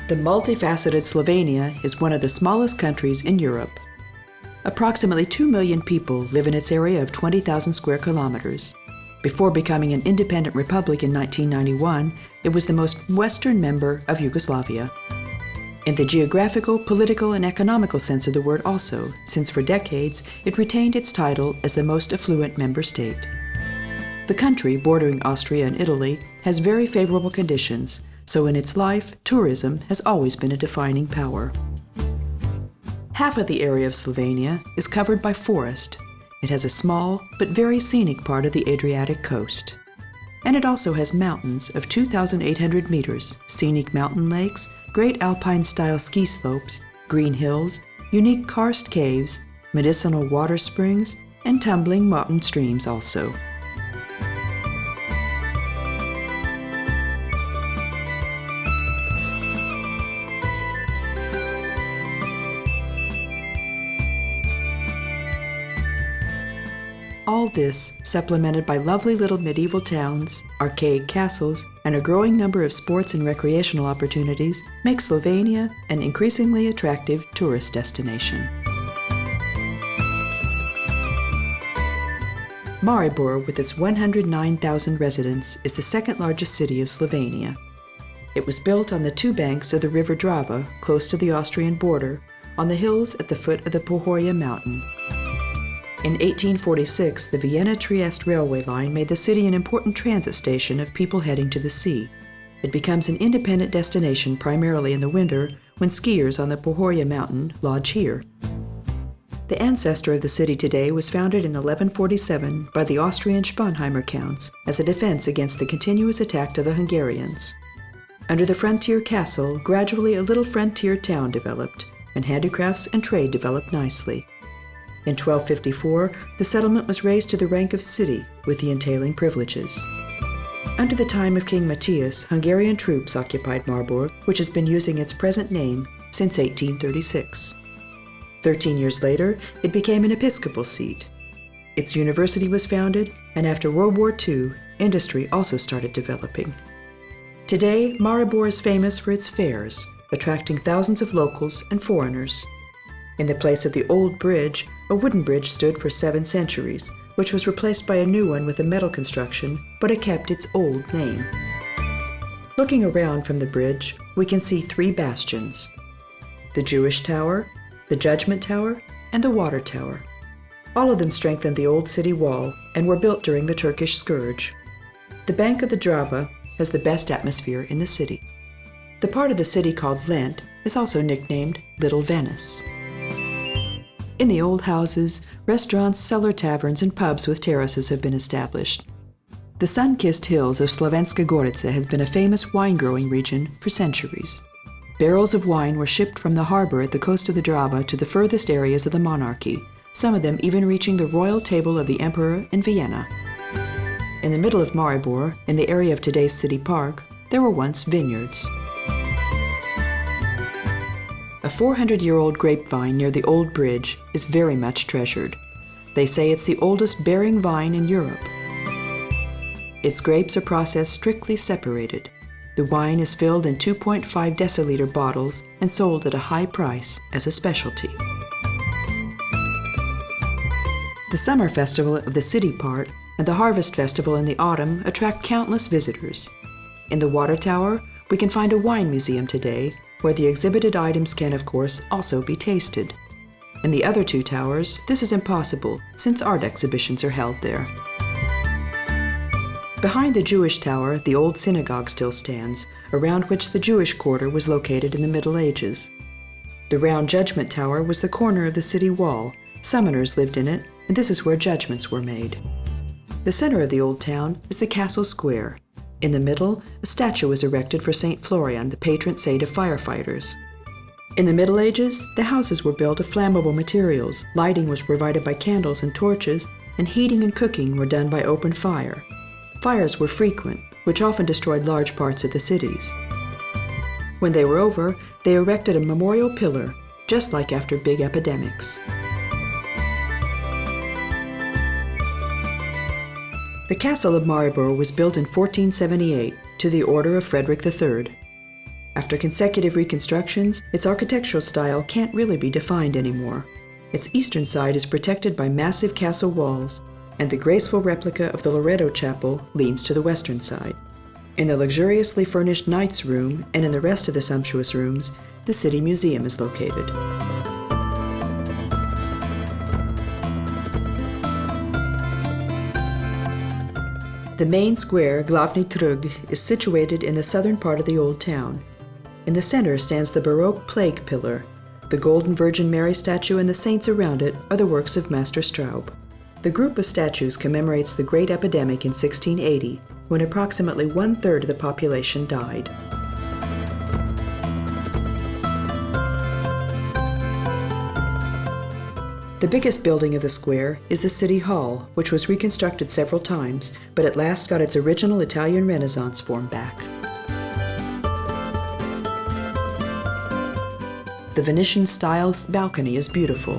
The multifaceted Slovenia is one of the smallest countries in Europe. Approximately 2 million people live in its area of 20,000 square kilometers. Before becoming an independent republic in 1991, it was the most western member of Yugoslavia. In the geographical, political, and economical sense of the word also, since for decades it retained its title as the most affluent member state. The country, bordering Austria and Italy, has very favorable conditions, so in its life, tourism has always been a defining power. Half of the area of Slovenia is covered by forest. It has a small but very scenic part of the Adriatic coast. And it also has mountains of 2,800 meters, scenic mountain lakes, great alpine-style ski slopes, green hills, unique karst caves, medicinal water springs, and tumbling mountain streams also. All this, supplemented by lovely little medieval towns, archaic castles, and a growing number of sports and recreational opportunities, makes Slovenia an increasingly attractive tourist destination. Maribor, with its 109,000 residents, is the second largest city of Slovenia. It was built on the two banks of the river Drava, close to the Austrian border, on the hills at the foot of the Pohorje mountain. In 1846, the Vienna-Trieste railway line made the city an important transit station of people heading to the sea. It becomes an independent destination primarily in the winter when skiers on the Pohorje mountain lodge here. The ancestor of the city today was founded in 1147 by the Austrian Sponheimer counts as a defense against the continuous attack of the Hungarians. Under the frontier castle, gradually a little frontier town developed, and handicrafts and trade developed nicely. In 1254, the settlement was raised to the rank of city with the entailing privileges. Under the time of King Matthias, Hungarian troops occupied Maribor, which has been using its present name since 1836. 13 years later, it became an episcopal seat. Its university was founded, and after World War II, industry also started developing. Today, Maribor is famous for its fairs, attracting thousands of locals and foreigners. In the place of the old bridge, a wooden bridge stood for 7 centuries, which was replaced by a new one with a metal construction, but it kept its old name. Looking around from the bridge, we can see 3 bastions: the Jewish Tower, the Judgment Tower, and the Water Tower. All of them strengthened the old city wall and were built during the Turkish Scourge. The bank of the Drava has the best atmosphere in the city. The part of the city called Lent is also nicknamed Little Venice. In the old houses, restaurants, cellar taverns, and pubs with terraces have been established. The sun-kissed hills of Slovenska Gorica has been a famous wine-growing region for centuries. Barrels of wine were shipped from the harbor at the coast of the Drava to the furthest areas of the monarchy, some of them even reaching the royal table of the emperor in Vienna. In the middle of Maribor, in the area of today's city park, there were once vineyards. A 400-year-old grapevine near the old bridge is very much treasured. They say it's the oldest bearing vine in Europe. Its grapes are processed strictly separated. The wine is filled in 2.5 deciliter bottles and sold at a high price as a specialty. The summer festival of the city part and the harvest festival in the autumn attract countless visitors. In the Water Tower, we can find a wine museum today, where the exhibited items can, of course, also be tasted. In the other 2 towers, this is impossible, since art exhibitions are held there. Behind the Jewish Tower, the old synagogue still stands, around which the Jewish quarter was located in the Middle Ages. The round Judgment Tower was the corner of the city wall. Summoners lived in it, and this is where judgments were made. The center of the old town is the castle square. In the middle, a statue was erected for St. Florian, the patron saint of firefighters. In the Middle Ages, the houses were built of flammable materials, lighting was provided by candles and torches, and heating and cooking were done by open fire. Fires were frequent, which often destroyed large parts of the cities. When they were over, they erected a memorial pillar, just like after big epidemics. The castle of Maribor was built in 1478 to the order of Frederick III. After consecutive reconstructions, its architectural style can't really be defined anymore. Its eastern side is protected by massive castle walls, and the graceful replica of the Loreto Chapel leans to the western side. In the luxuriously furnished Knight's Room and in the rest of the sumptuous rooms, the city museum is located. The main square, Glavni Trg, is situated in the southern part of the old town. In the center stands the Baroque plague pillar. The Golden Virgin Mary statue and the saints around it are the works of Master Straub. The group of statues commemorates the great epidemic in 1680, when approximately 1/3 of the population died. The biggest building of the square is the City Hall, which was reconstructed several times, but at last got its original Italian Renaissance form back. The Venetian-styled balcony is beautiful.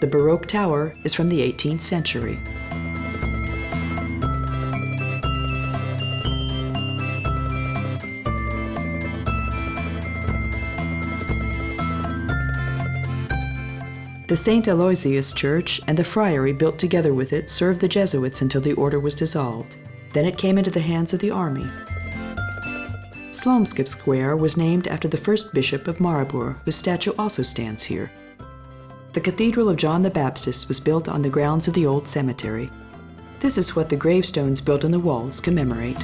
The Baroque tower is from the 18th century. The St. Aloysius Church and the friary built together with it served the Jesuits until the order was dissolved. Then it came into the hands of the army. Slomskip Square was named after the first bishop of Maribor, whose statue also stands here. The Cathedral of John the Baptist was built on the grounds of the old cemetery. This is what the gravestones built on the walls commemorate.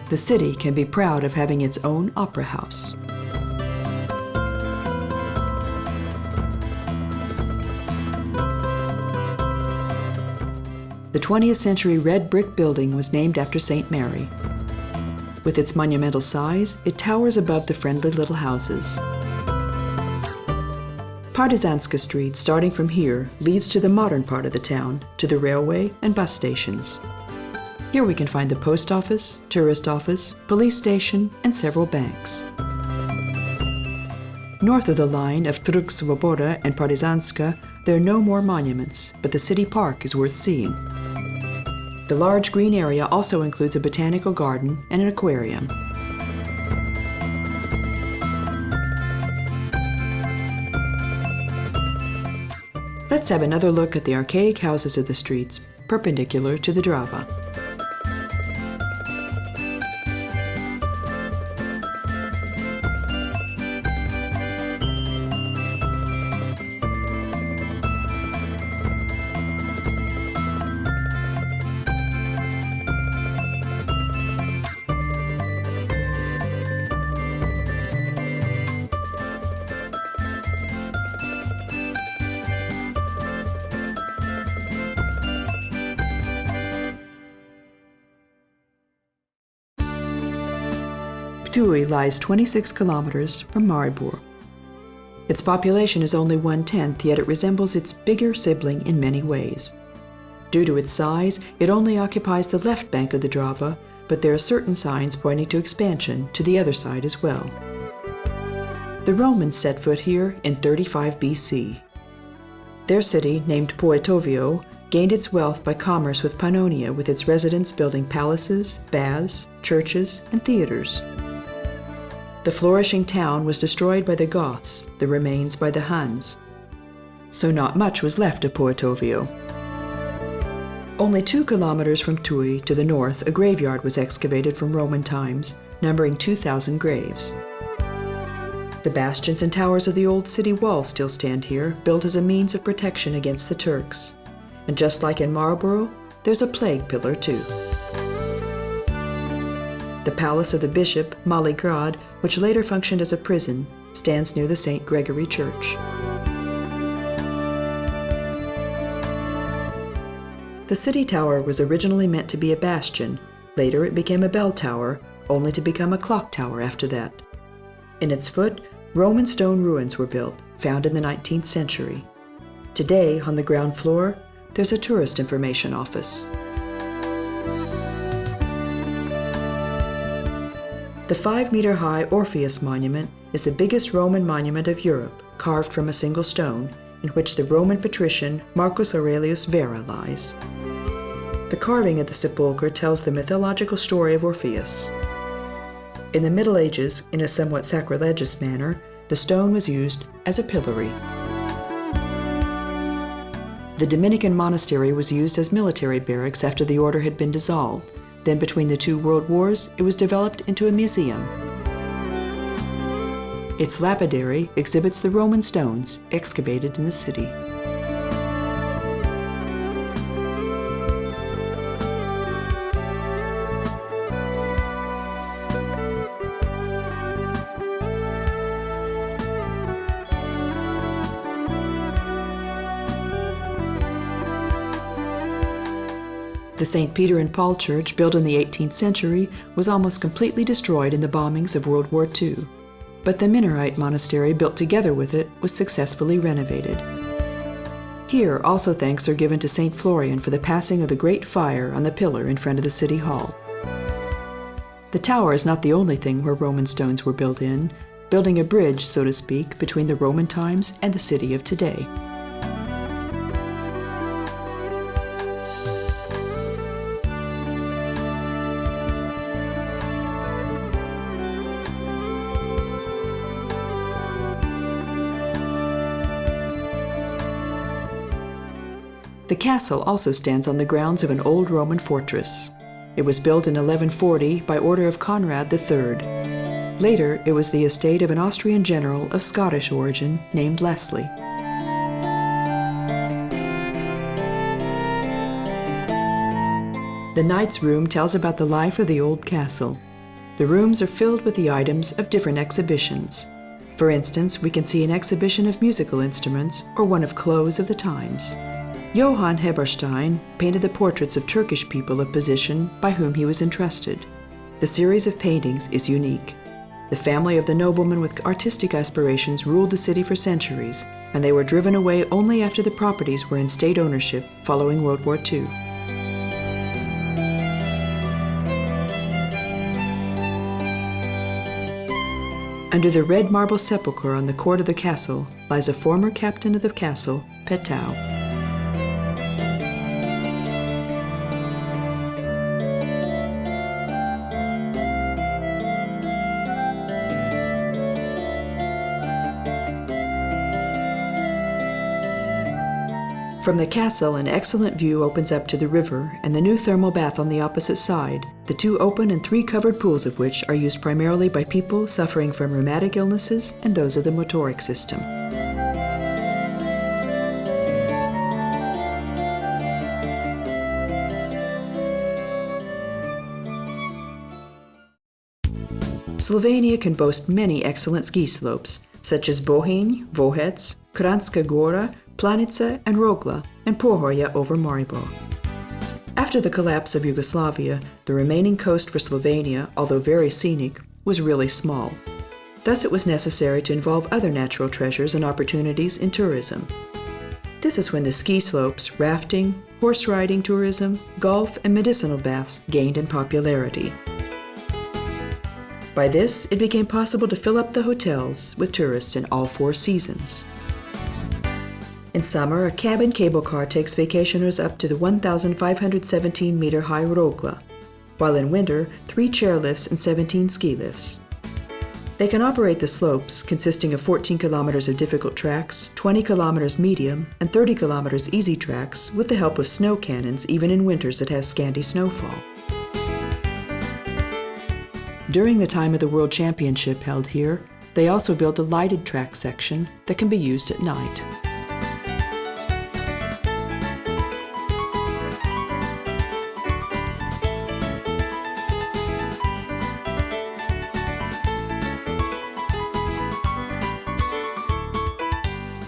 The city can be proud of having its own opera house. The 20th century red brick building was named after St. Mary. With its monumental size, it towers above the friendly little houses. Partizanska Street, starting from here, leads to the modern part of the town, to the railway and bus stations. Here we can find the post office, tourist office, police station, and several banks. North of the line of Trg Svoboda and Partizanska, there are no more monuments, but the city park is worth seeing. The large green area also includes a botanical garden and an aquarium. Let's have another look at the archaic houses of the streets, perpendicular to the Drava. Ptuj lies 26 kilometers from Maribor. Its population is only 1/10, yet it resembles its bigger sibling in many ways. Due to its size, it only occupies the left bank of the Drava, but there are certain signs pointing to expansion to the other side as well. The Romans set foot here in 35 BC. Their city, named Poetovio, gained its wealth by commerce with Pannonia, with its residents building palaces, baths, churches, and theaters. The flourishing town was destroyed by the Goths, the remains by the Huns. So not much was left of Poetovio. Only 2 kilometers from Ptuj to the north, a graveyard was excavated from Roman times, numbering 2,000 graves. The bastions and towers of the old city wall still stand here, built as a means of protection against the Turks. And just like in Maribor, there's a plague pillar too. The palace of the bishop, Maligrad, which later functioned as a prison, stands near the St. Gregory Church. The city tower was originally meant to be a bastion. Later it became a bell tower, only to become a clock tower after that. In its foot, Roman stone ruins were built, found in the 19th century. Today, on the ground floor, there's a tourist information office. The 5-meter-high Orpheus monument is the biggest Roman monument of Europe, carved from a single stone, in which the Roman patrician Marcus Aurelius Vera lies. The carving of the sepulchre tells the mythological story of Orpheus. In the Middle Ages, in a somewhat sacrilegious manner, the stone was used as a pillory. The Dominican monastery was used as military barracks after the order had been dissolved. Then, between the 2 world wars, it was developed into a museum. Its lapidary exhibits the Roman stones excavated in the city. The St. Peter and Paul Church, built in the 18th century, was almost completely destroyed in the bombings of World War II. But the Minorite monastery built together with it was successfully renovated. Here, also thanks are given to St. Florian for the passing of the Great Fire on the pillar in front of the City Hall. The tower is not the only thing where Roman stones were built in, building a bridge, so to speak, between the Roman times and the city of today. The castle also stands on the grounds of an old Roman fortress. It was built in 1140 by order of Conrad III. Later, it was the estate of an Austrian general of Scottish origin named Leslie. The Knight's Room tells about the life of the old castle. The rooms are filled with the items of different exhibitions. For instance, we can see an exhibition of musical instruments or one of clothes of the times. Johann Heberstein painted the portraits of Turkish people of position by whom he was entrusted. The series of paintings is unique. The family of the nobleman with artistic aspirations ruled the city for centuries, and they were driven away only after the properties were in state ownership following World War II. Under the red marble sepulchre on the court of the castle lies a former captain of the castle, Ptuj. From the castle, an excellent view opens up to the river and the new thermal bath on the opposite side, the 2 open and 3 covered pools of which are used primarily by people suffering from rheumatic illnesses and those of the motoric system. Slovenia can boast many excellent ski slopes, such as Bohinj, Vohec, Kranjska Gora, Planica and Rogla, and Pohorje over Maribor. After the collapse of Yugoslavia, the remaining coast for Slovenia, although very scenic, was really small. Thus it was necessary to involve other natural treasures and opportunities in tourism. This is when the ski slopes, rafting, horse riding tourism, golf, and medicinal baths gained in popularity. By this, it became possible to fill up the hotels with tourists in all 4 seasons. In summer, a cab and cable car takes vacationers up to the 1,517-meter-high Rogla, while in winter, 3 chairlifts and 17 ski lifts. They can operate the slopes, consisting of 14 kilometers of difficult tracks, 20 kilometers medium, and 30 kilometers easy tracks, with the help of snow cannons even in winters that have scanty snowfall. During the time of the World Championship held here, they also built a lighted track section that can be used at night.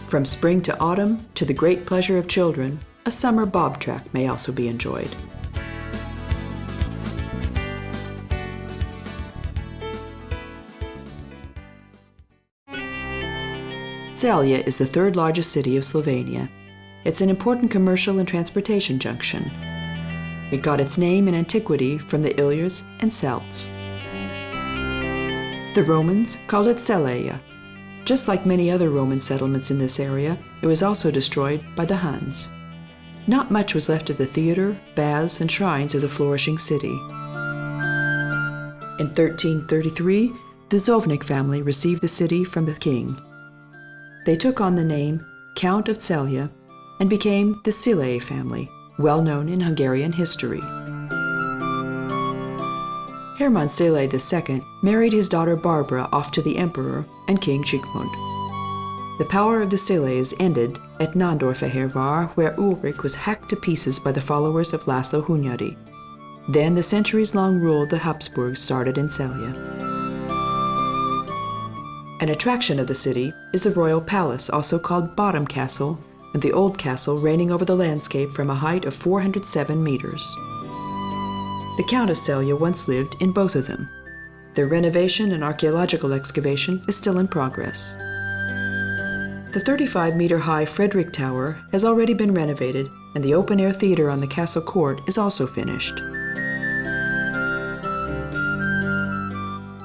From spring to autumn, to the great pleasure of children, a summer bob track may also be enjoyed. Celje is the 3rd largest city of Slovenia. It's an important commercial and transportation junction. It got its name in antiquity from the Illyrs and Celts. The Romans called it Celje. Just like many other Roman settlements in this area, it was also destroyed by the Huns. Not much was left of the theater, baths, and shrines of the flourishing city. In 1333, the Zovnik family received the city from the king. They took on the name Count of Celje and became the Celje family, well known in Hungarian history. Hermann Celje II married his daughter Barbara off to the emperor and King Zsigmond. The power of the Celjes ended at Nándorfehérvár, where Ulrich was hacked to pieces by the followers of László Hunyadi. Then the centuries-long rule of the Habsburgs started in Celje. An attraction of the city is the royal palace, also called Bottom Castle, and the old castle reigning over the landscape from a height of 407 meters. The Count of Celje once lived in both of them. Their renovation and archaeological excavation is still in progress. The 35-meter-high Frederick Tower has already been renovated, and the open-air theater on the castle court is also finished.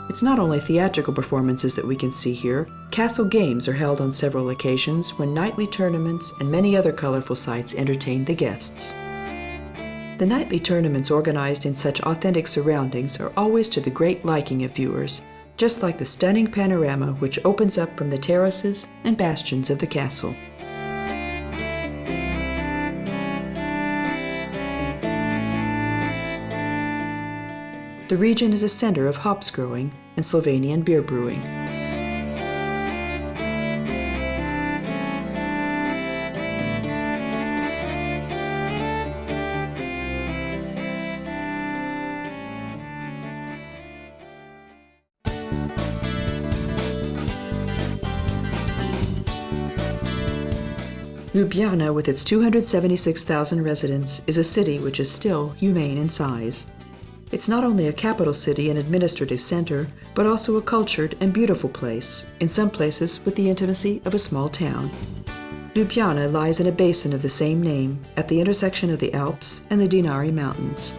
It's not only theatrical performances that we can see here. Castle games are held on several occasions when nightly tournaments and many other colorful sights entertain the guests. The nightly tournaments organized in such authentic surroundings are always to the great liking of viewers, just like the stunning panorama which opens up from the terraces and bastions of the castle. The region is a center of hops growing and Slovenian beer brewing. Ljubljana, with its 276,000 residents, is a city which is still humane in size. It's not only a capital city and administrative center, but also a cultured and beautiful place, in some places with the intimacy of a small town. Ljubljana lies in a basin of the same name, at the intersection of the Alps and the Dinari Mountains.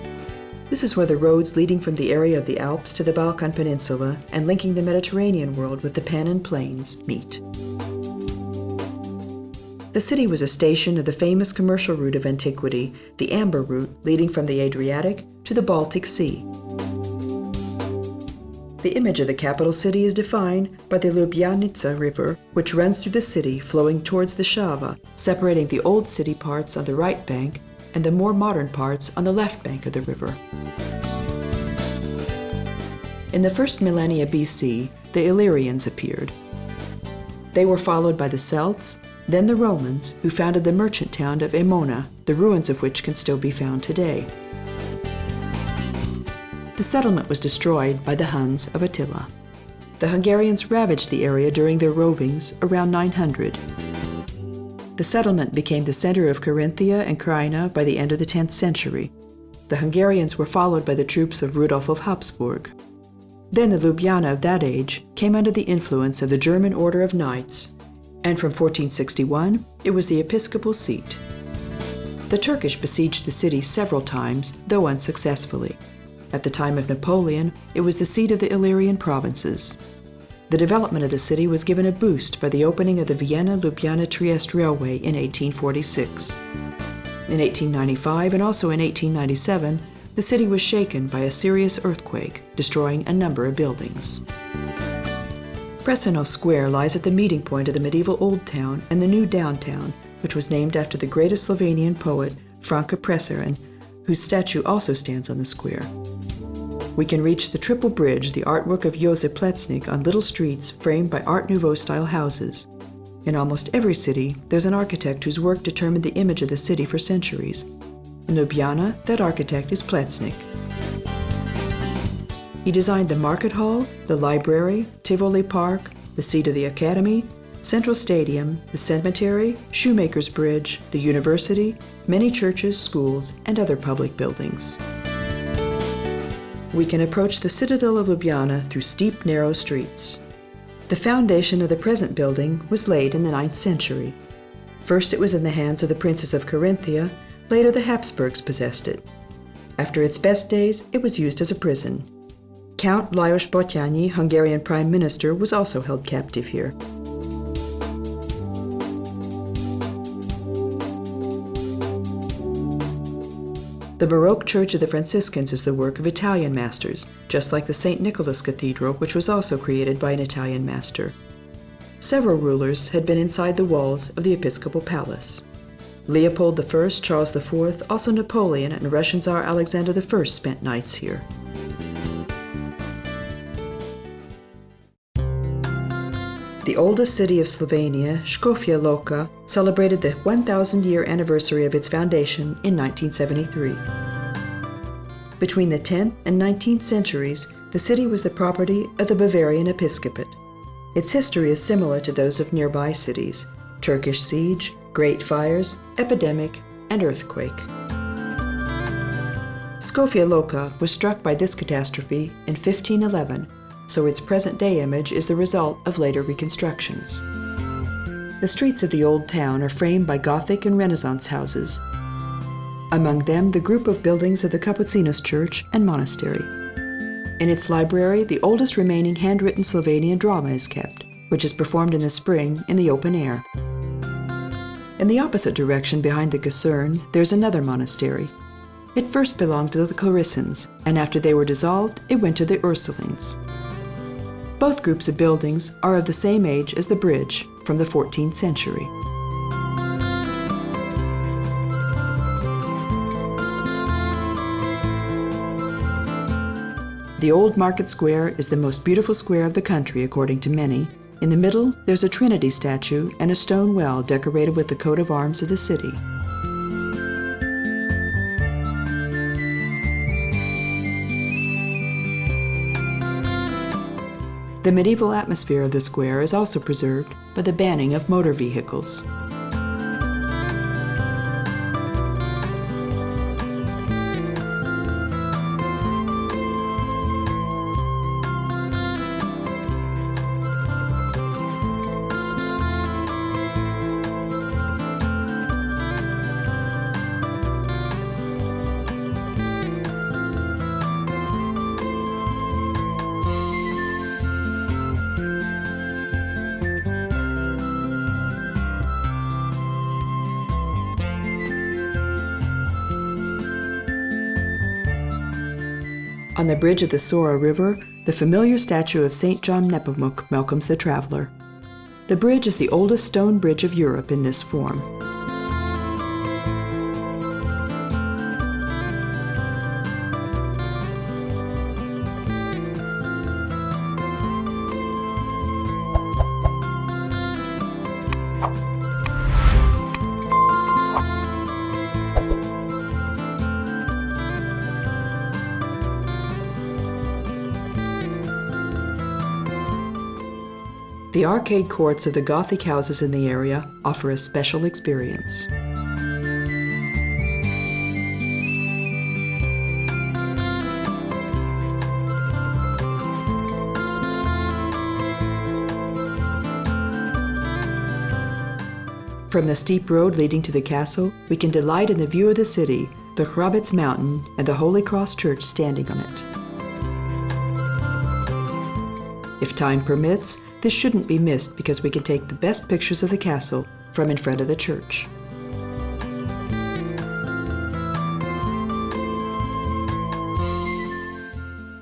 This is where the roads leading from the area of the Alps to the Balkan Peninsula and linking the Mediterranean world with the Pennine Plains meet. The city was a station of the famous commercial route of antiquity, the Amber route leading from the Adriatic to the Baltic Sea. The image of the capital city is defined by the Ljubljanica River, which runs through the city, flowing towards the Sava, separating the old city parts on the right bank and the more modern parts on the left bank of the river. In the first millennia BC, the Illyrians appeared. They were followed by the Celts, then the Romans, who founded the merchant town of Emona, the ruins of which can still be found today. The settlement was destroyed by the Huns of Attila. The Hungarians ravaged the area during their rovings around 900. The settlement became the center of Carinthia and Kraina by the end of the 10th century. The Hungarians were followed by the troops of Rudolf of Habsburg. Then the Ljubljana of that age came under the influence of the German Order of Knights, and from 1461, it was the episcopal seat. The Turkish besieged the city several times, though unsuccessfully. At the time of Napoleon, it was the seat of the Illyrian provinces. The development of the city was given a boost by the opening of the Vienna-Ljubljana-Trieste Railway in 1846. In 1895 and also in 1897, the city was shaken by a serious earthquake, destroying a number of buildings. Presano Square lies at the meeting point of the medieval Old Town and the new downtown, which was named after the greatest Slovenian poet, Franka Prešeren, whose statue also stands on the square. We can reach the Triple Bridge, the artwork of Josip Plecnik, on little streets framed by Art Nouveau-style houses. In almost every city, there's an architect whose work determined the image of the city for centuries. In Ljubljana, that architect is Plecnik. He designed the Market Hall, the library, Tivoli Park, the seat of the Academy, Central Stadium, the cemetery, Shoemaker's Bridge, the university, many churches, schools, and other public buildings. We can approach the citadel of Ljubljana through steep, narrow streets. The foundation of the present building was laid in the 9th century. First it was in the hands of the princes of Carinthia, later the Habsburgs possessed it. After its best days, it was used as a prison. Count Lajos Batthyány, Hungarian Prime Minister, was also held captive here. The Baroque Church of the Franciscans is the work of Italian masters, just like the St. Nicholas Cathedral, which was also created by an Italian master. Several rulers had been inside the walls of the episcopal palace. Leopold I, Charles IV, also Napoleon, and Russian Tsar Alexander I spent nights here. The oldest city of Slovenia, Skofja Loka, celebrated the 1,000-year anniversary of its foundation in 1973. Between the 10th and 19th centuries, the city was the property of the Bavarian episcopate. Its history is similar to those of nearby cities: Turkish siege, great fires, epidemic, and earthquake. Skofja Loka was struck by this catastrophe in 1511, so its present-day image is the result of later reconstructions. The streets of the old town are framed by Gothic and Renaissance houses. Among them, the group of buildings of the Kapucinus Church and Monastery. In its library, the oldest remaining handwritten Slovenian drama is kept, which is performed in the spring in the open air. In the opposite direction behind the Kaserne, there's another monastery. It first belonged to the Clarissans, and after they were dissolved, it went to the Ursulines. Both groups of buildings are of the same age as the bridge from the 14th century. The old market square is the most beautiful square of the country, according to many. In the middle, there's a Trinity statue and a stone well decorated with the coat of arms of the city. The medieval atmosphere of the square is also preserved by the banning of motor vehicles. On the bridge of the Sora River, the familiar statue of St. John Nepomuk welcomes the traveler. The bridge is the oldest stone bridge of Europe in this form. The arcade courts of the Gothic houses in the area offer a special experience. From the steep road leading to the castle, we can delight in the view of the city, the Hrabets Mountain, and the Holy Cross Church standing on it. If time permits, this shouldn't be missed because we can take the best pictures of the castle from in front of the church.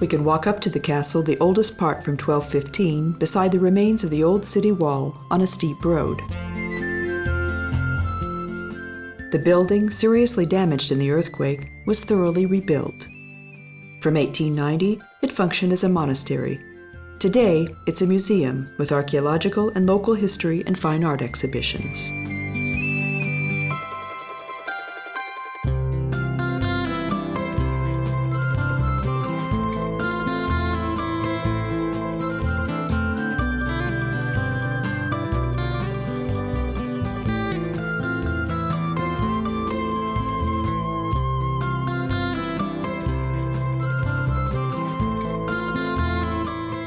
We can walk up to the castle, the oldest part from 1215, beside the remains of the old city wall on a steep road. The building, seriously damaged in the earthquake, was thoroughly rebuilt. From 1890, it functioned as a monastery. Today, it's a museum with archaeological and local history and fine art exhibitions.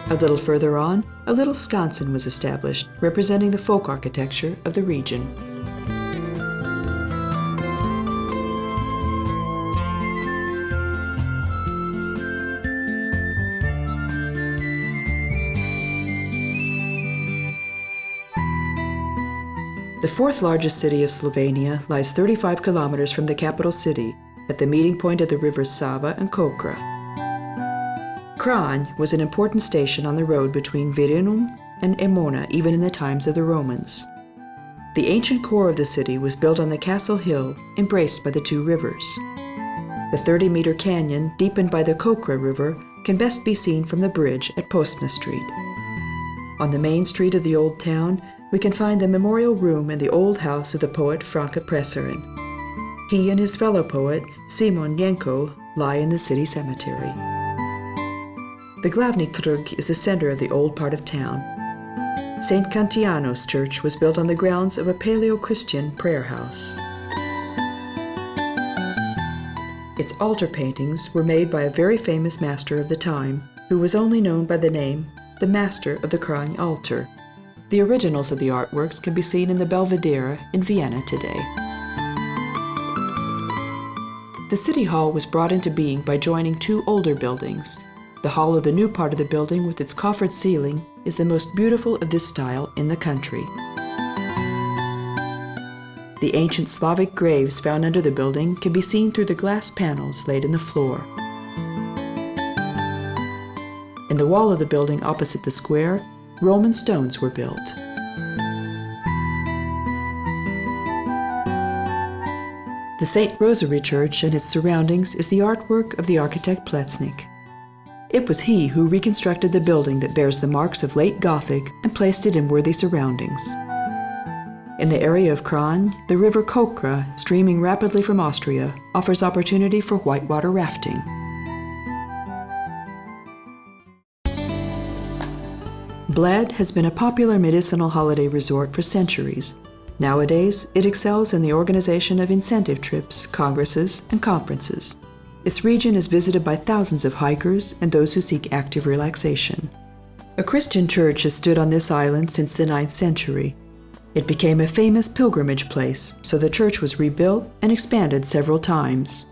A little further on, a little sconson was established, representing the folk architecture of the region. The fourth largest city of Slovenia lies 35 kilometers from the capital city, at the meeting point of the rivers Sava and Kokra. Kranj was an important station on the road between Virinum and Emona even in the times of the Romans. The ancient core of the city was built on the castle hill, embraced by the two rivers. The 30-meter canyon, deepened by the Kokra River, can best be seen from the bridge at Postojna Street. On the main street of the old town, we can find the memorial room and the old house of the poet Franka Presarin. He and his fellow poet, Simon Jenko, lie in the city cemetery. The Glavni Trg is the center of the old part of town. St. Cantiano's Church was built on the grounds of a Paleo-Christian prayer house. Its altar paintings were made by a very famous master of the time, who was only known by the name the Master of the Kranj Altar. The originals of the artworks can be seen in the Belvedere in Vienna today. The City Hall was brought into being by joining two older buildings. The hall of the new part of the building with its coffered ceiling is the most beautiful of this style in the country. The ancient Slavic graves found under the building can be seen through the glass panels laid in the floor. In the wall of the building opposite the square, Roman stones were built. The St. Rosary Church and its surroundings is the artwork of the architect Plečnik. It was he who reconstructed the building that bears the marks of late Gothic and placed it in worthy surroundings. In the area of Kranj, the river Kokra, streaming rapidly from Austria, offers opportunity for whitewater rafting. Bled has been a popular medicinal holiday resort for centuries. Nowadays, it excels in the organization of incentive trips, congresses, and conferences. Its region is visited by thousands of hikers and those who seek active relaxation. A Christian church has stood on this island since the 9th century. It became a famous pilgrimage place, so the church was rebuilt and expanded several times.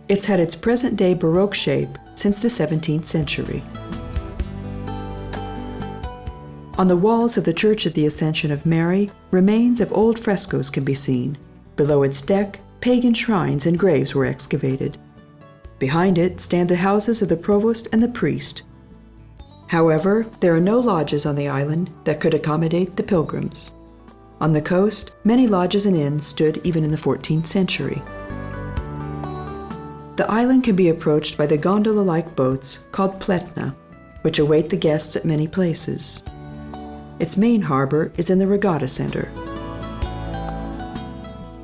It's had its present-day Baroque shape since the 17th century. On the walls of the Church of the Ascension of Mary, remains of old frescoes can be seen. Below its deck, pagan shrines and graves were excavated. Behind it stand the houses of the provost and the priest. However, there are no lodges on the island that could accommodate the pilgrims. On the coast, many lodges and inns stood even in the 14th century. The island can be approached by the gondola-like boats called pletna, which await the guests at many places. Its main harbor is in the regatta center.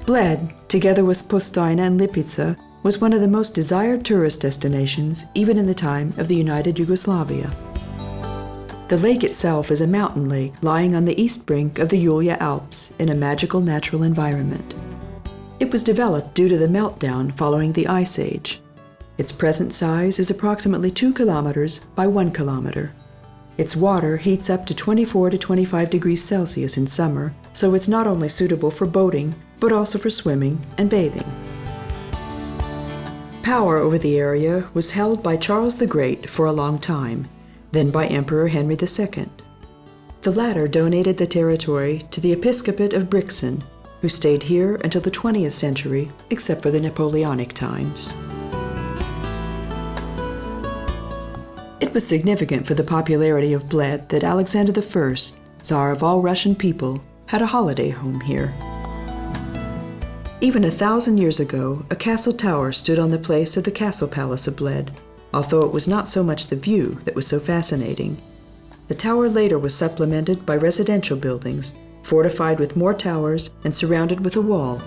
Bled, together with Postojna and Lipica, was one of the most desired tourist destinations even in the time of the United Yugoslavia. The lake itself is a mountain lake lying on the east brink of the Julia Alps in a magical natural environment. It was developed due to the meltdown following the Ice Age. Its present size is approximately 2 kilometers by 1 kilometer. Its water heats up to 24 to 25 degrees Celsius in summer, so it's not only suitable for boating, but also for swimming and bathing. Power over the area was held by Charles the Great for a long time, then by Emperor Henry II. The latter donated the territory to the Episcopate of Brixen, who stayed here until the 20th century, except for the Napoleonic times. It was significant for the popularity of Bled that Alexander I, Tsar of all Russian people, had a holiday home here. Even 1,000 years ago, a castle tower stood on the place of the castle palace of Bled, although it was not so much the view that was so fascinating. The tower later was supplemented by residential buildings, fortified with more towers and surrounded with a wall.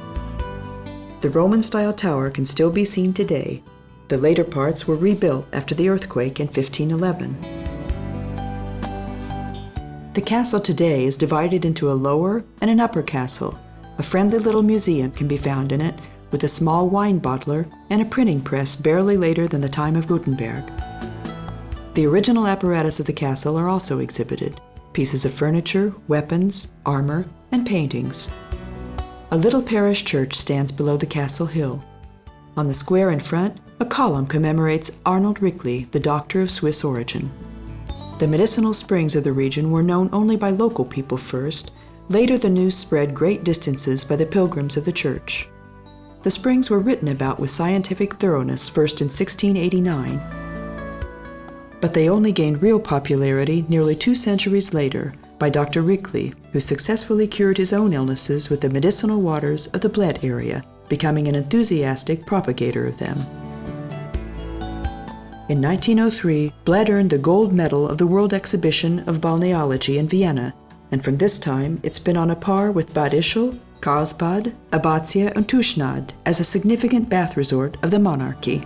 The Roman-style tower can still be seen today. The later parts were rebuilt after the earthquake in 1511. The castle today is divided into a lower and an upper castle. A friendly little museum can be found in it, with a small wine bottler and a printing press barely later than the time of Gutenberg. The original apparatus of the castle are also exhibited: pieces of furniture, weapons, armor, and paintings. A little parish church stands below the castle hill. On the square in front, a column commemorates Arnold Rickley, the doctor of Swiss origin. The medicinal springs of the region were known only by local people first, Later the news spread great distances by the pilgrims of the church. The springs were written about with scientific thoroughness first in 1689, but they only gained real popularity nearly 2 centuries later by Dr. Rickley, who successfully cured his own illnesses with the medicinal waters of the Bled area, becoming an enthusiastic propagator of them. In 1903, Bled earned the gold medal of the World Exhibition of Balneology in Vienna, and from this time it's been on a par with Bad Ischl, Karlsbad, Abatia and Tushnad as a significant bath resort of the monarchy.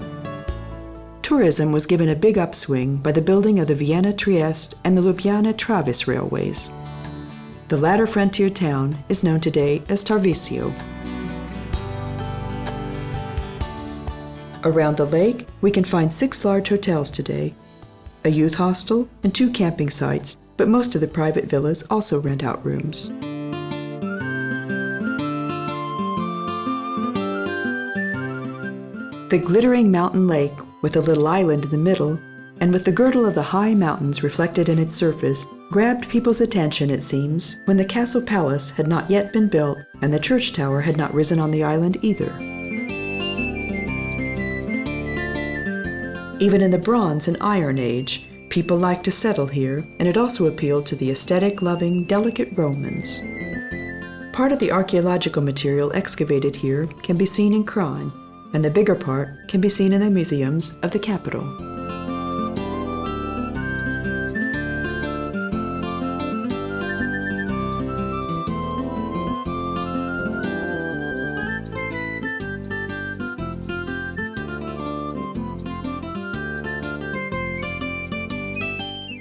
Tourism was given a big upswing by the building of the Vienna-Trieste and the Ljubljana-Travis railways. The latter frontier town is known today as Tarvisio. Around the lake, we can find 6 large hotels today, a youth hostel and 2 camping sites, but most of the private villas also rent out rooms. The glittering mountain lake, with a little island in the middle, and with the girdle of the high mountains reflected in its surface, grabbed people's attention, it seems, when the castle palace had not yet been built and the church tower had not risen on the island either. Even in the Bronze and Iron Age, people liked to settle here, and it also appealed to the aesthetic-loving, delicate Romans. Part of the archaeological material excavated here can be seen in Kranj, and the bigger part can be seen in the museums of the capital.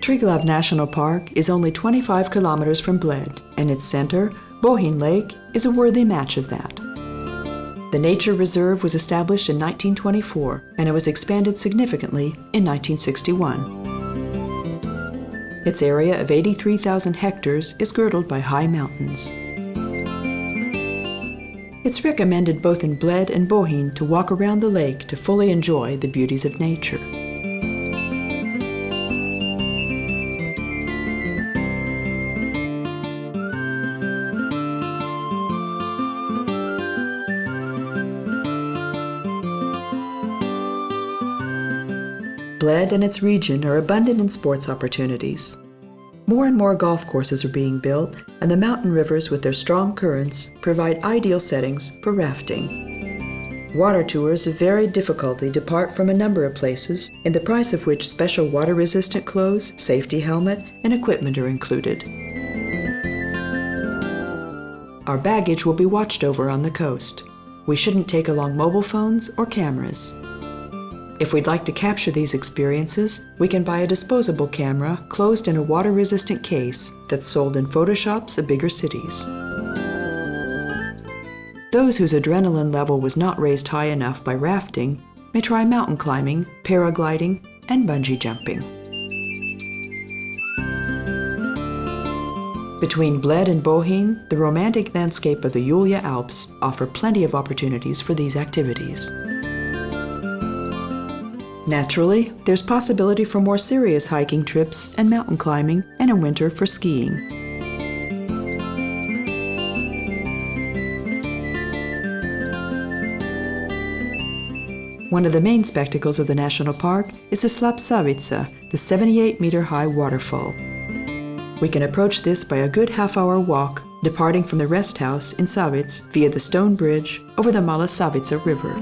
Triglav National Park is only 25 kilometers from Bled, and its center, Bohinj Lake, is a worthy match of that. The nature reserve was established in 1924, and it was expanded significantly in 1961. Its area of 83,000 hectares is girdled by high mountains. It's recommended both in Bled and Bohinj to walk around the lake to fully enjoy the beauties of nature. Bled and its region are abundant in sports opportunities. More and more golf courses are being built, and the mountain rivers with their strong currents provide ideal settings for rafting. Water tours of varied difficulty depart from a number of places, in the price of which special water-resistant clothes, safety helmet, and equipment are included. Our baggage will be watched over on the coast. We shouldn't take along mobile phones or cameras. If we'd like to capture these experiences, we can buy a disposable camera closed in a water-resistant case that's sold in photo shops of bigger cities. Those whose adrenaline level was not raised high enough by rafting may try mountain climbing, paragliding, and bungee jumping. Between Bled and Bohinj, the romantic landscape of the Julia Alps offer plenty of opportunities for these activities. Naturally, there's possibility for more serious hiking trips and mountain climbing, and in winter for skiing. One of the main spectacles of the national park is the Slapsavica, the 78-meter-high waterfall. We can approach this by a good half-hour walk, departing from the rest house in Savic via the stone bridge over the Mala Savica River.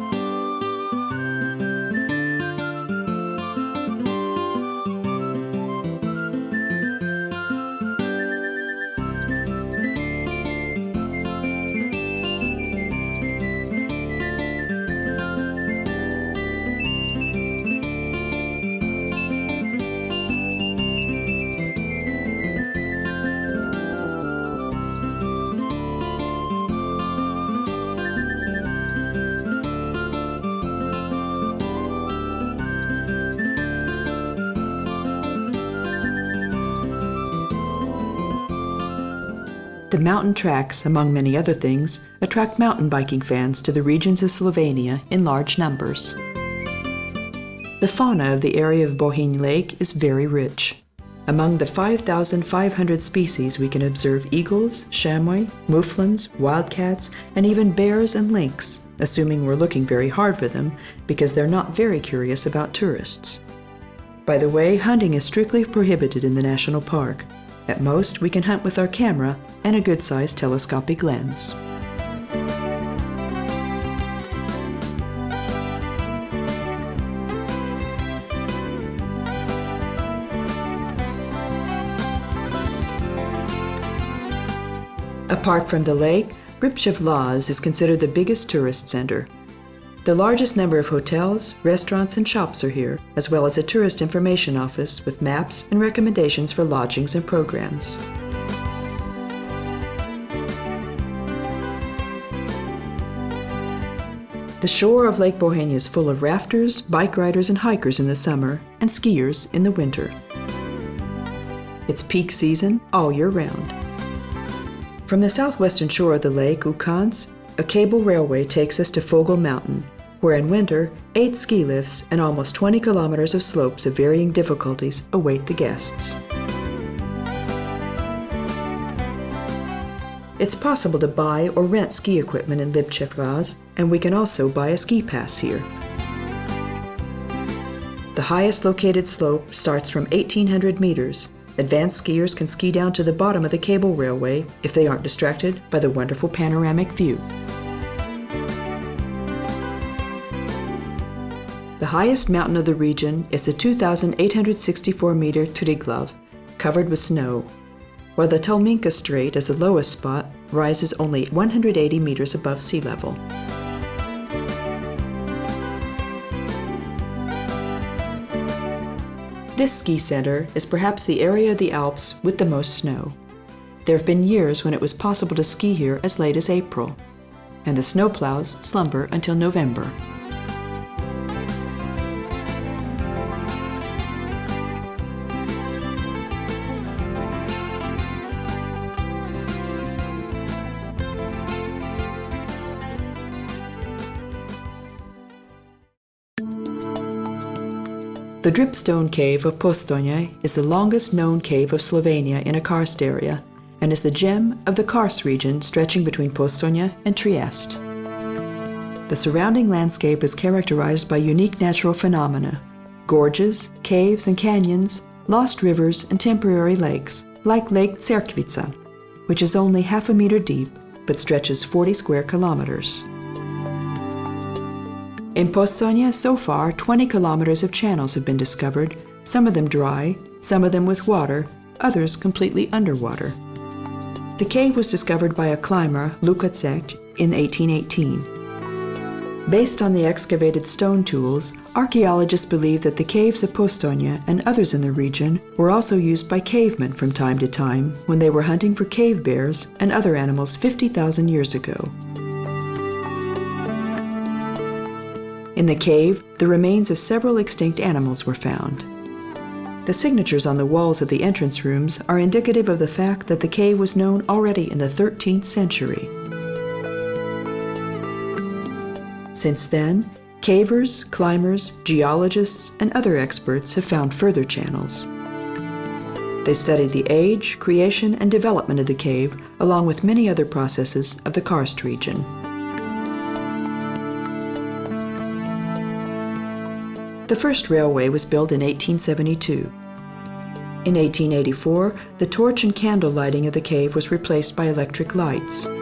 The mountain tracks, among many other things, attract mountain biking fans to the regions of Slovenia in large numbers. The fauna of the area of Bohinj Lake is very rich. Among the 5,500 species, we can observe eagles, chamois, mouflons, wildcats, and even bears and lynx, assuming we're looking very hard for them because they're not very curious about tourists. By the way, hunting is strictly prohibited in the national park. At most, we can hunt with our camera and a good-sized telescopic lens. Apart from the lake, Lipica is considered the biggest tourist center. The largest number of hotels, restaurants, and shops are here, as well as a tourist information office with maps and recommendations for lodgings and programs. The shore of Lake Bohinj is full of rafters, bike riders, and hikers in the summer, and skiers in the winter. It's peak season all year round. From the southwestern shore of the lake, Ukans, a cable railway takes us to Fogel Mountain, where in winter, 8 ski lifts and almost 20 kilometers of slopes of varying difficulties await the guests. It's possible to buy or rent ski equipment in Lipica, and we can also buy a ski pass here. The highest located slope starts from 1,800 meters. Advanced skiers can ski down to the bottom of the cable railway if they aren't distracted by the wonderful panoramic view. The highest mountain of the region is the 2,864-meter Triglav, covered with snow, while the Tolminka Strait as the lowest spot rises only 180 meters above sea level. This ski center is perhaps the area of the Alps with the most snow. There have been years when it was possible to ski here as late as April, and the snowplows slumber until November. The dripstone cave of Postojna is the longest known cave of Slovenia in a karst area and is the gem of the karst region stretching between Postojna and Trieste. The surrounding landscape is characterized by unique natural phenomena: gorges, caves and canyons, lost rivers and temporary lakes, like Lake Cerkvica, which is only half a meter deep but stretches 40 square kilometers. In Postojna, so far, 20 kilometers of channels have been discovered, some of them dry, some of them with water, others completely underwater. The cave was discovered by a climber, Lukács, in 1818. Based on the excavated stone tools, archaeologists believe that the caves of Postojna and others in the region were also used by cavemen from time to time when they were hunting for cave bears and other animals 50,000 years ago. In the cave, the remains of several extinct animals were found. The signatures on the walls of the entrance rooms are indicative of the fact that the cave was known already in the 13th century. Since then, cavers, climbers, geologists, and other experts have found further channels. They studied the age, creation, and development of the cave, along with many other processes of the karst region. The first railway was built in 1872. In 1884, the torch and candle lighting of the cave was replaced by electric lights. In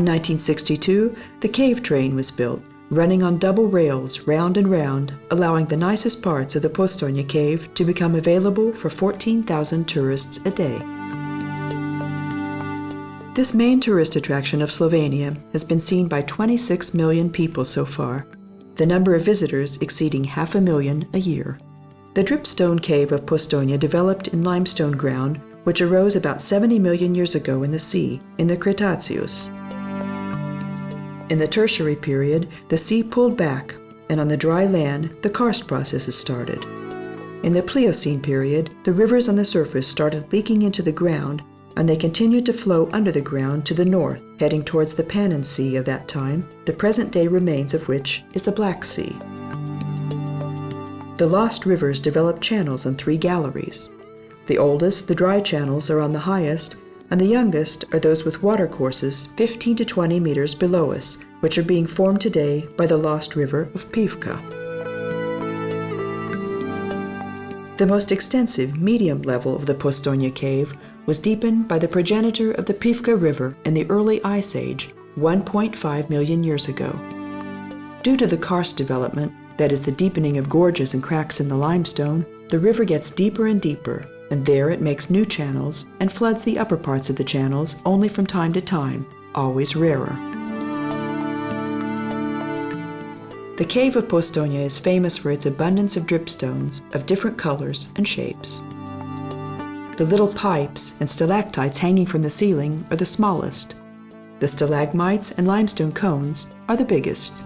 1962, the cave train was built, running on double rails round and round, allowing the nicest parts of the Postojna cave to become available for 14,000 tourists a day. This main tourist attraction of Slovenia has been seen by 26 million people so far, the number of visitors exceeding 500,000 a year. The dripstone cave of Postojna developed in limestone ground, which arose about 70 million years ago in the sea, in the Cretaceous. In the Tertiary period, the sea pulled back, and on the dry land, the karst processes started. In the Pliocene period, the rivers on the surface started leaking into the ground, and they continued to flow under the ground to the north, heading towards the Piran Sea of that time, the present-day remains of which is the Black Sea. The lost rivers develop channels on 3 galleries. The oldest, the dry channels, are on the highest, and the youngest are those with watercourses 15 to 20 meters below us, which are being formed today by the lost river of Piwka. The most extensive medium level of the Postojna cave was deepened by the progenitor of the Piwka River in the early Ice Age, 1.5 million years ago. Due to the karst development, that is the deepening of gorges and cracks in the limestone, the river gets deeper and deeper, and there it makes new channels and floods the upper parts of the channels only from time to time, always rarer. The cave of Postojna is famous for its abundance of dripstones of different colors and shapes. The little pipes and stalactites hanging from the ceiling are the smallest. The stalagmites and limestone cones are the biggest.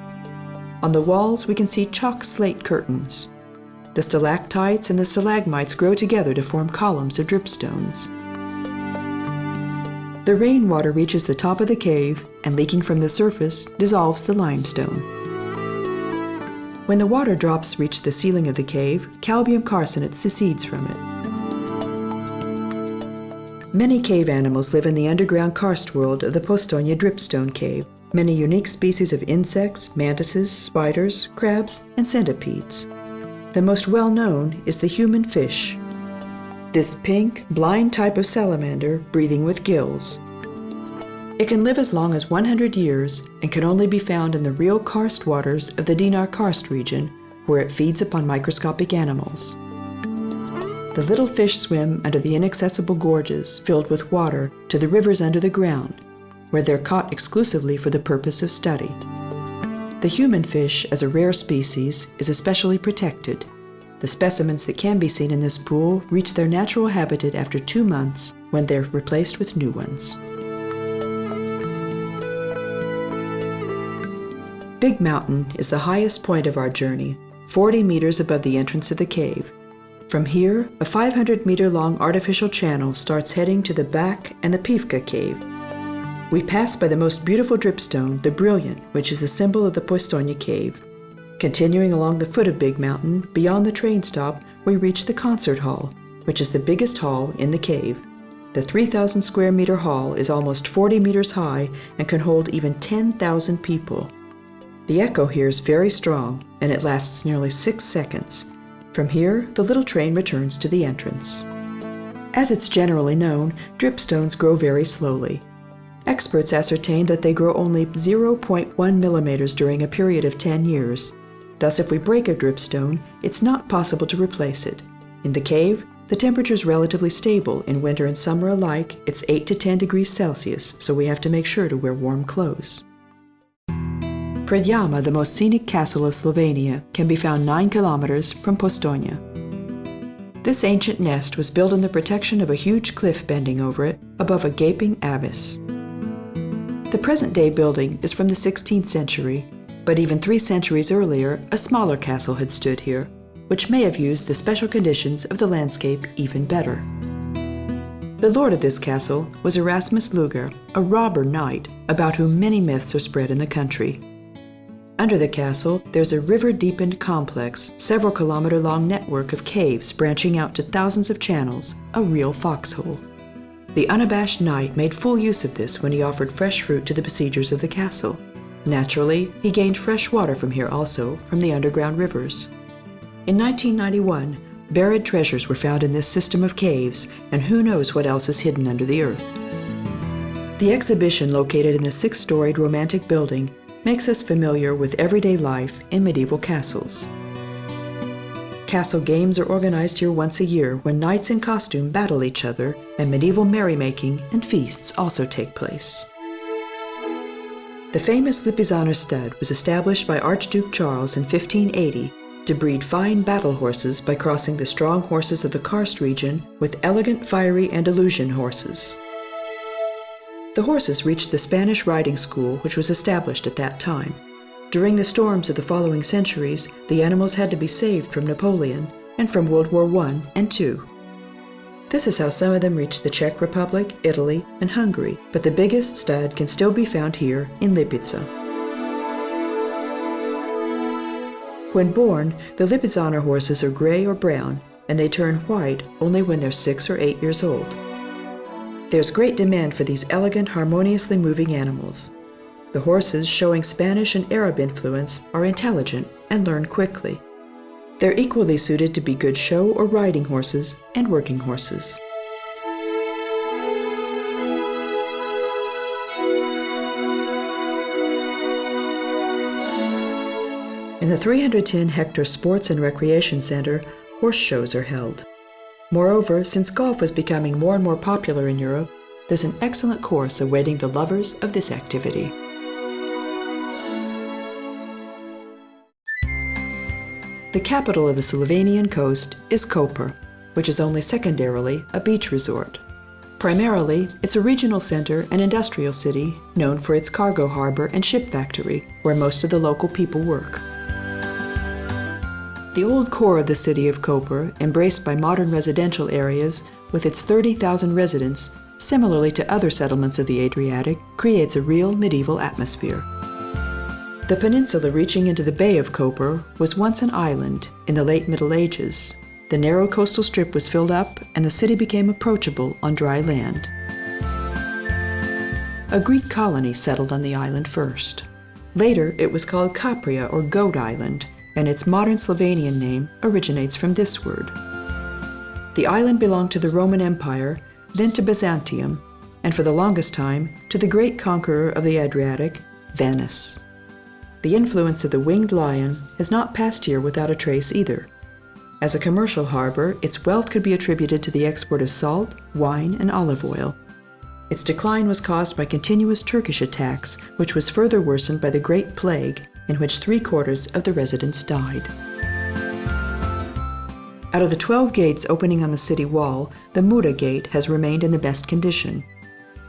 On the walls we can see chalk slate curtains. The stalactites and the stalagmites grow together to form columns of dripstones. The rainwater reaches the top of the cave and, leaking from the surface, dissolves the limestone. When the water drops reach the ceiling of the cave, calcium carcinate secedes from it. Many cave animals live in the underground karst world of the Postojna dripstone cave. Many unique species of insects, mantises, spiders, crabs, and centipedes. The most well-known is the human fish. This pink, blind type of salamander breathing with gills. It can live as long as 100 years and can only be found in the real karst waters of the Dinar Karst region, where it feeds upon microscopic animals. The little fish swim under the inaccessible gorges filled with water to the rivers under the ground, where they're caught exclusively for the purpose of study. The human fish, as a rare species, is especially protected. The specimens that can be seen in this pool reach their natural habitat after 2 months, when they're replaced with new ones. Big Mountain is the highest point of our journey, 40 meters above the entrance of the cave. From here, a 500-meter-long artificial channel starts heading to the back and the Piwka cave. We pass by the most beautiful dripstone, the Brilliant, which is the symbol of the Postojna cave. Continuing along the foot of Big Mountain, beyond the train stop, we reach the concert hall, which is the biggest hall in the cave. The 3,000 square meter hall is almost 40 meters high and can hold even 10,000 people. The echo here is very strong, and it lasts nearly 6 seconds. From here, the little train returns to the entrance. As it's generally known, dripstones grow very slowly. Experts ascertain that they grow only 0.1 millimeters during a period of 10 years. Thus, if we break a dripstone, it's not possible to replace it. In the cave, the temperature is relatively stable. In winter and summer alike, it's 8 to 10 degrees Celsius, so we have to make sure to wear warm clothes. Predjama, the most scenic castle of Slovenia, can be found 9 kilometers from Postojna. This ancient nest was built in the protection of a huge cliff bending over it, above a gaping abyss. The present-day building is from the 16th century, but even 3 centuries earlier, a smaller castle had stood here, which may have used the special conditions of the landscape even better. The lord of this castle was Erasmus Luger, a robber knight about whom many myths are spread in the country. Under the castle, there's a river-deepened complex, several kilometer-long network of caves branching out to thousands of channels, a real foxhole. The unabashed knight made full use of this when he offered fresh fruit to the besiegers of the castle. Naturally, he gained fresh water from here also, from the underground rivers. In 1991, buried treasures were found in this system of caves, and who knows what else is hidden under the earth. The exhibition, located in the 6-storied romantic building, makes us familiar with everyday life in medieval castles. Castle games are organized here once a year, when knights in costume battle each other, and medieval merrymaking and feasts also take place. The famous Lipica stud was established by Archduke Charles in 1580 to breed fine battle horses by crossing the strong horses of the karst region with elegant, fiery Andalusian horses. The horses reached the Spanish riding school, which was established at that time. During the storms of the following centuries, the animals had to be saved from Napoleon and from World War I and II. This is how some of them reached the Czech Republic, Italy, and Hungary, but the biggest stud can still be found here in Lipica. When born, the Lipizzaner horses are gray or brown, and they turn white only when they're 6 or 8 years old. There's great demand for these elegant, harmoniously moving animals. The horses, showing Spanish and Arab influence, are intelligent and learn quickly. They're equally suited to be good show or riding horses and working horses. In the 310-hectare Sports and Recreation Center, horse shows are held. Moreover, since golf was becoming more and more popular in Europe, there's an excellent course awaiting the lovers of this activity. The capital of the Slovenian coast is Koper, which is only secondarily a beach resort. Primarily, it's a regional center and industrial city known for its cargo harbor and ship factory, where most of the local people work. The old core of the city of Koper, embraced by modern residential areas with its 30,000 residents, similarly to other settlements of the Adriatic, creates a real medieval atmosphere. The peninsula reaching into the Bay of Koper was once an island in the late Middle Ages. The narrow coastal strip was filled up and the city became approachable on dry land. A Greek colony settled on the island first. Later, it was called Capria or Goat Island, and its modern Slovenian name originates from this word. The island belonged to the Roman Empire, then to Byzantium, and for the longest time to the great conqueror of the Adriatic, Venice. The influence of the winged lion has not passed here without a trace either. As a commercial harbor, its wealth could be attributed to the export of salt, wine, and olive oil. Its decline was caused by continuous Turkish attacks, which was further worsened by the Great Plague, in which 3/4 of the residents died. Out of the 12 gates opening on the city wall, the Muda Gate has remained in the best condition.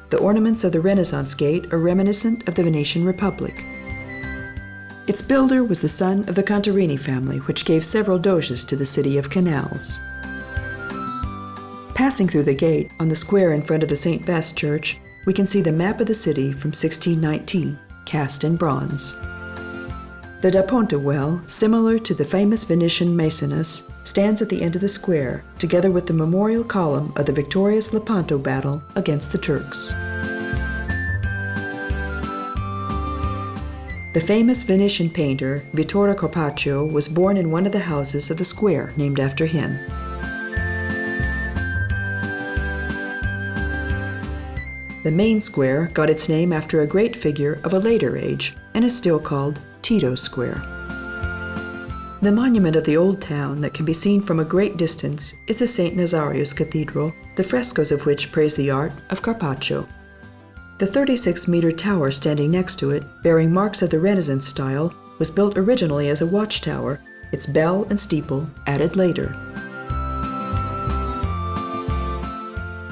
The ornaments of the Renaissance Gate are reminiscent of the Venetian Republic. Its builder was the son of the Contarini family, which gave several doges to the city of canals. Passing through the gate, on the square in front of the St. Bast Church, we can see the map of the city from 1619, cast in bronze. The Da Ponte well, similar to the famous Venetian Maecenas, stands at the end of the square, together with the memorial column of the victorious Lepanto battle against the Turks. The famous Venetian painter Vittore Carpaccio was born in one of the houses of the square named after him. The main square got its name after a great figure of a later age and is still called Tito Square. The monument of the old town that can be seen from a great distance is the St. Nazarius Cathedral, the frescoes of which praise the art of Carpaccio. The 36-meter tower standing next to it, bearing marks of the Renaissance style, was built originally as a watchtower, its bell and steeple added later.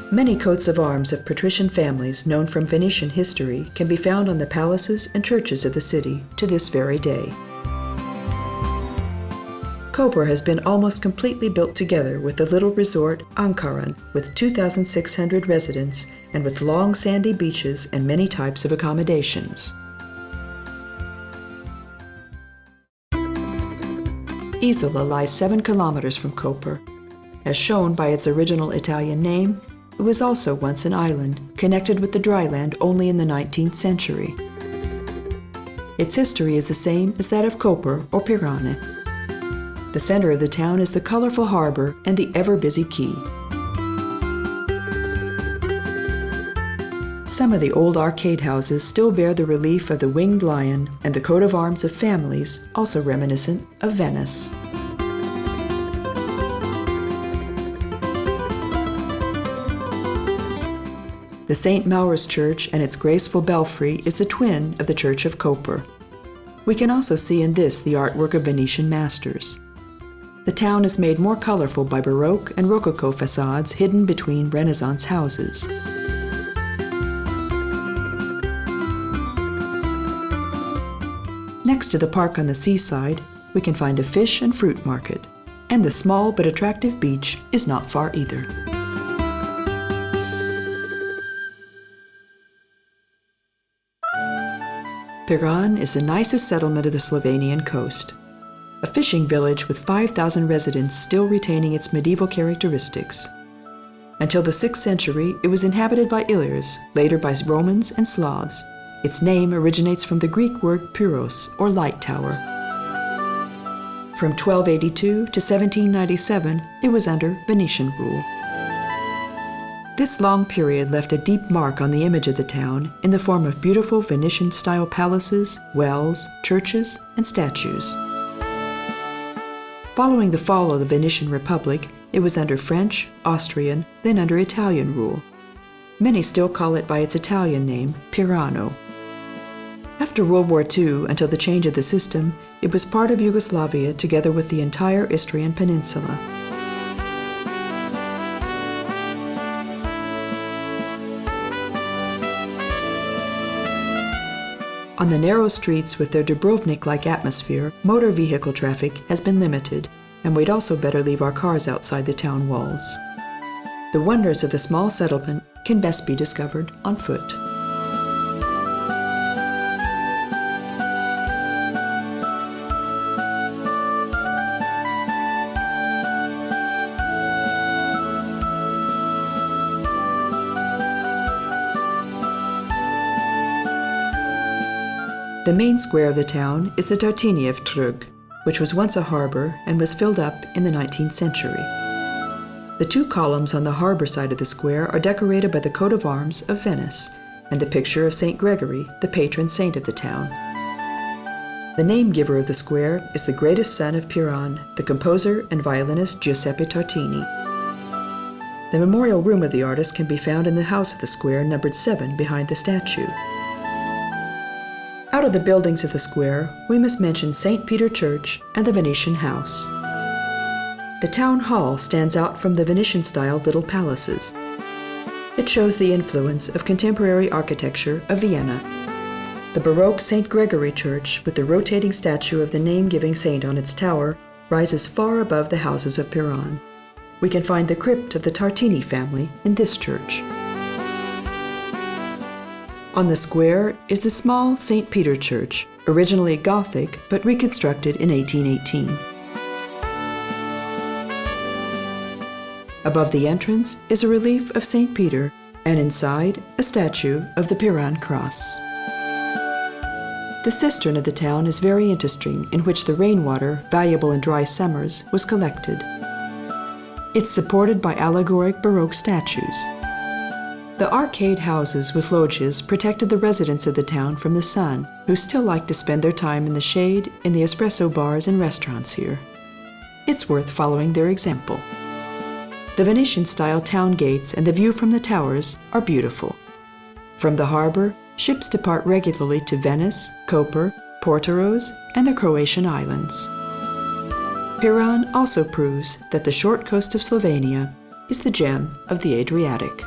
Many coats of arms of patrician families known from Venetian history can be found on the palaces and churches of the city to this very day. Koper has been almost completely built together with the little resort Ankaran, with 2,600 residents and with long sandy beaches and many types of accommodations. Izola lies 7 kilometers from Koper. As shown by its original Italian name, it was also once an island, connected with the dry land only in the 19th century. Its history is the same as that of Koper or Piran. The center of the town is the colorful harbor and the ever-busy quay. Some of the old arcade houses still bear the relief of the winged lion and the coat of arms of families, also reminiscent of Venice. The St. Maurus Church and its graceful belfry is the twin of the Church of Koper. We can also see in this the artwork of Venetian masters. The town is made more colorful by Baroque and Rococo facades hidden between Renaissance houses. Next to the park on the seaside, we can find a fish and fruit market, and the small but attractive beach is not far either. Piran is the nicest settlement of the Slovenian coast. a fishing village with 5,000 residents still retaining its medieval characteristics. Until the 6th century, it was inhabited by Illyrs, later by Romans and Slavs. Its name originates from the Greek word pyros, or light tower. From 1282 to 1797, it was under Venetian rule. This long period left a deep mark on the image of the town in the form of beautiful Venetian-style palaces, wells, churches, and statues. Following the fall of the Venetian Republic, it was under French, Austrian, then under Italian rule. Many still call it by its Italian name, Pirano. After World War II, until the change of the system, it was part of Yugoslavia together with the entire Istrian Peninsula. On the narrow streets with their Dubrovnik-like atmosphere, motor vehicle traffic has been limited, and we'd also better leave our cars outside the town walls. The wonders of the small settlement can best be discovered on foot. The main square of the town is the Tartini of Ptuj, which was once a harbor and was filled up in the 19th century. The 2 columns on the harbor side of the square are decorated by the coat of arms of Venice and the picture of St. Gregory, the patron saint of the town. The name giver of the square is the greatest son of Piran, the composer and violinist Giuseppe Tartini. The memorial room of the artist can be found in the house of the square numbered 7 behind the statue. Out of the buildings of the square, we must mention St. Peter Church and the Venetian House. The town hall stands out from the Venetian-style little palaces. It shows the influence of contemporary architecture of Vienna. The Baroque St. Gregory Church, with the rotating statue of the name-giving saint on its tower, rises far above the houses of Piran. We can find the crypt of the Tartini family in this church. On the square is the small St. Peter Church, originally Gothic but reconstructed in 1818. Above the entrance is a relief of St. Peter, and inside a statue of the Piran cross. The cistern of the town is very interesting, in which the rainwater, valuable in dry summers, was collected. It's supported by allegoric Baroque statues. The arcade houses with loggias protected the residents of the town from the sun, who still like to spend their time in the shade in the espresso bars and restaurants here. It's worth following their example. The Venetian-style town gates and the view from the towers are beautiful. From the harbor, ships depart regularly to Venice, Koper, Portorož, and the Croatian islands. Piran also proves that the short coast of Slovenia is the gem of the Adriatic.